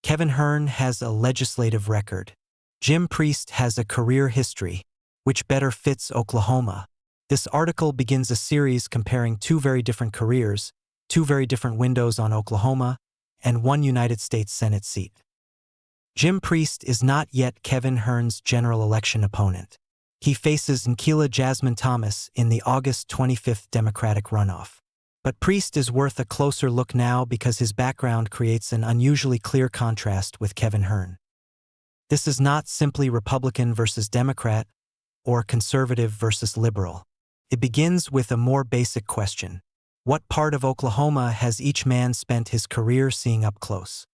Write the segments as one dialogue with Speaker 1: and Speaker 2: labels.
Speaker 1: Kevin Hern has a legislative record. Jim Priest has a career history. Which better fits Oklahoma? This article begins a series comparing two very different careers, two very different windows on Oklahoma, and one United States Senate seat. Jim Priest is not yet Kevin Hern's general election opponent. He faces Nkila Jasmine Thomas in the August 25th Democratic runoff. But Priest is worth a closer look now because his background creates an unusually clear contrast with Kevin Hern. This is not simply Republican versus Democrat or conservative versus liberal. It begins with a more basic question. What part of Oklahoma has each man spent his career seeing up close?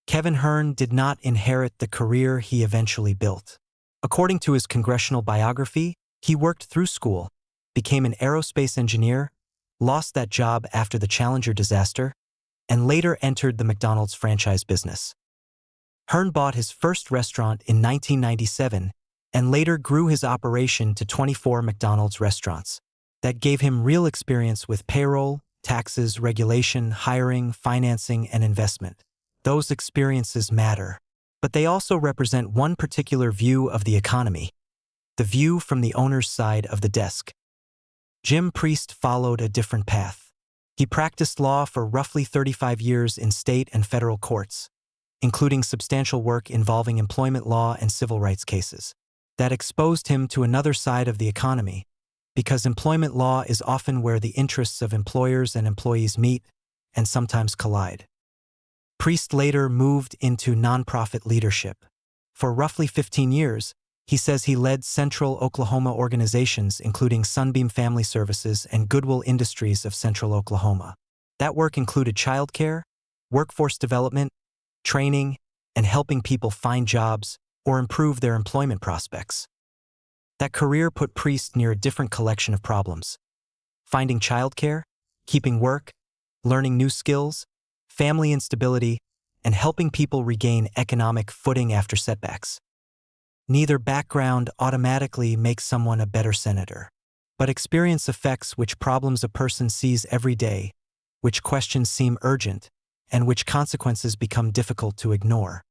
Speaker 1: Kevin Hern did not inherit the career he eventually built. According to his congressional biography, he worked through school, became an aerospace engineer, lost that job after the Challenger disaster, and later entered the McDonald's franchise business. Hern bought his first restaurant in 1997 and later grew his operation to 24 McDonald's restaurants. That gave him real experience with payroll, taxes, regulation, hiring, financing, and investment. Those experiences matter, but they also represent one particular view of the economy, the view from the owner's side of the desk. Jim Priest followed a different path. He practiced law for roughly 35 years in state and federal courts, including substantial work involving employment law and civil rights cases. That exposed him to another side of the economy, because employment law is often where the interests of employers and employees meet and sometimes collide. Priest later moved into nonprofit leadership. For roughly 15 years, he says he led Central Oklahoma organizations including Sunbeam Family Services and Goodwill Industries of Central Oklahoma. That work included childcare, workforce development, training, and helping people find jobs or improve their employment prospects. That career put Priest near a different collection of problems: finding childcare, keeping work, learning new skills, family instability, and helping people regain economic footing after setbacks. Neither background automatically makes someone a better senator, but experience affects which problems a person sees every day, which questions seem urgent, and which consequences become difficult to ignore.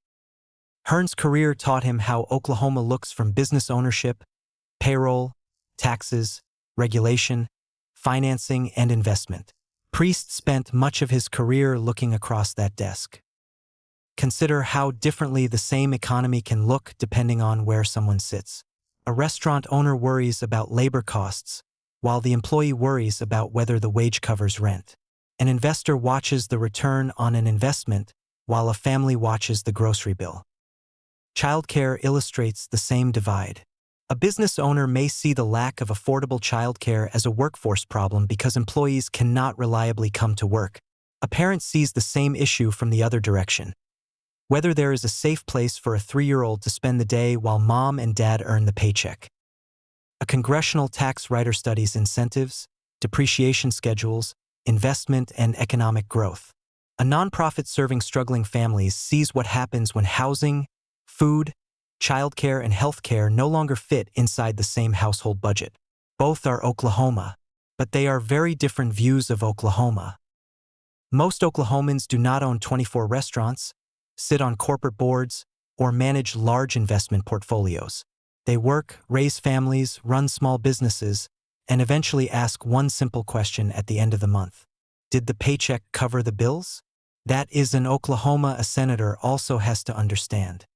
Speaker 1: Hern's career taught him how Oklahoma looks from business ownership, payroll, taxes, regulation, financing, and investment. Priest spent much of his career looking across that desk. Consider how differently the same economy can look depending on where someone sits. A restaurant owner worries about labor costs, while the employee worries about whether the wage covers rent. An investor watches the return on an investment, while a family watches the grocery bill. Childcare illustrates the same divide. A business owner may see the lack of affordable childcare as a workforce problem because employees cannot reliably come to work. A parent sees the same issue from the other direction. Whether there is a safe place for a 3-year-old to spend the day while mom and dad earn the paycheck. A congressional tax writer studies incentives, depreciation schedules, investment, and economic growth. A nonprofit serving struggling families sees what happens when housing, food, childcare, and healthcare no longer fit inside the same household budget. Both are Oklahoma, but they are very different views of Oklahoma. Most Oklahomans do not own 24 restaurants, sit on corporate boards, or manage large investment portfolios. They work, raise families, run small businesses, and eventually ask one simple question at the end of the month: did the paycheck cover the bills? That is an Oklahoma a senator also has to understand.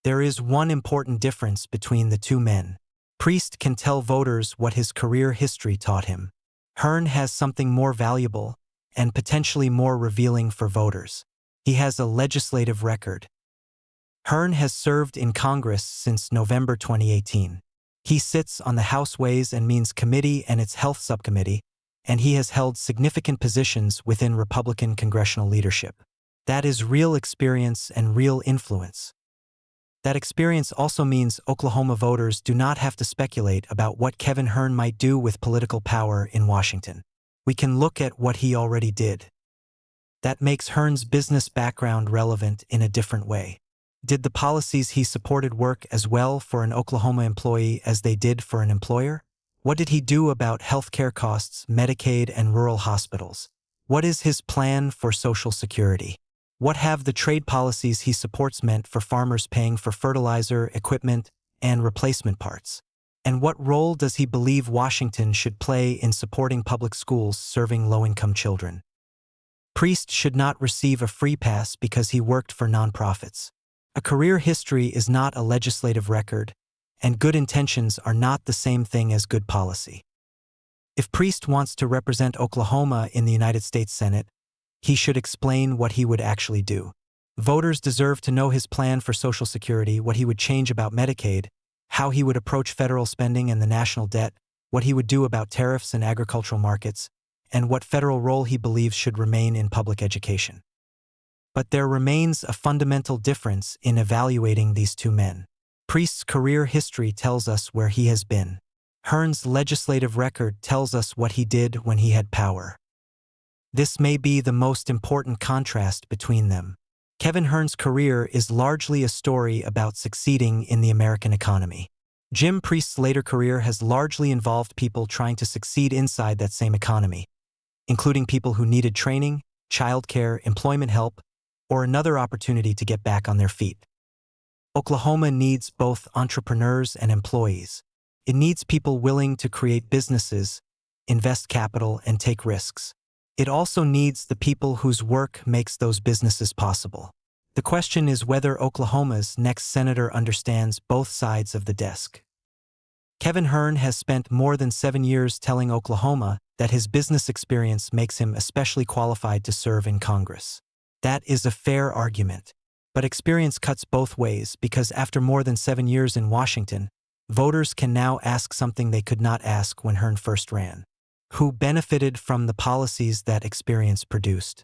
Speaker 1: There is one important difference between the two men. Priest can tell voters what his career history taught him. Hern has something more valuable and potentially more revealing for voters. He has a legislative record. Hern has served in Congress since November 2018. He sits on the House Ways and Means Committee and its Health Subcommittee, and he has held significant positions within Republican congressional leadership. That is real experience and real influence. That experience also means Oklahoma voters do not have to speculate about what Kevin Hern might do with political power in Washington. We can look at what he already did. That makes Hern's business background relevant in a different way. Did the policies he supported work as well for an Oklahoma employee as they did for an employer? What did he do about healthcare costs, Medicaid, and rural hospitals? What is his plan for Social Security? What have the trade policies he supports meant for farmers paying for fertilizer, equipment, and replacement parts? And what role does he believe Washington should play in supporting public schools serving low-income children? Priest should not receive a free pass because he worked for nonprofits. A career history is not a legislative record, and good intentions are not the same thing as good policy. If Priest wants to represent Oklahoma in the United States Senate, he should explain what he would actually do. Voters deserve to know his plan for Social Security, what he would change about Medicaid, how he would approach federal spending and the national debt, what he would do about tariffs and agricultural markets, and what federal role he believes should remain in public education. But there remains a fundamental difference in evaluating these two men. Priest's career history tells us where he has been. Hern's legislative record tells us what he did when he had power. This may be the most important contrast between them. Kevin Hern's career is largely a story about succeeding in the American economy. Jim Priest's later career has largely involved people trying to succeed inside that same economy, including people who needed training, childcare, employment help, or another opportunity to get back on their feet. Oklahoma needs both entrepreneurs and employees. It needs people willing to create businesses, invest capital, and take risks. It also needs the people whose work makes those businesses possible. The question is whether Oklahoma's next senator understands both sides of the desk. Kevin Hern has spent more than 7 years telling Oklahoma that his business experience makes him especially qualified to serve in Congress. That is a fair argument, but experience cuts both ways because after more than 7 years in Washington, voters can now ask something they could not ask when Hern first ran. Who benefited from the policies that experience produced?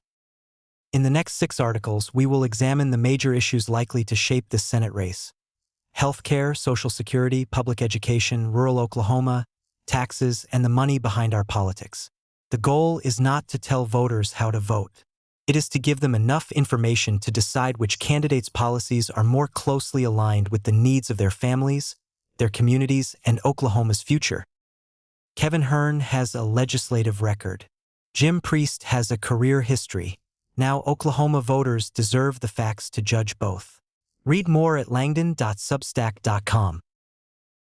Speaker 1: In the next 6 articles, we will examine the major issues likely to shape this Senate race: healthcare, Social Security, public education, rural Oklahoma, taxes, and the money behind our politics. The goal is not to tell voters how to vote. It is to give them enough information to decide which candidates' policies are more closely aligned with the needs of their families, their communities, and Oklahoma's future. Kevin Hern has a legislative record. Jim Priest has a career history. Now Oklahoma voters deserve the facts to judge both. Read more at langdon.substack.com.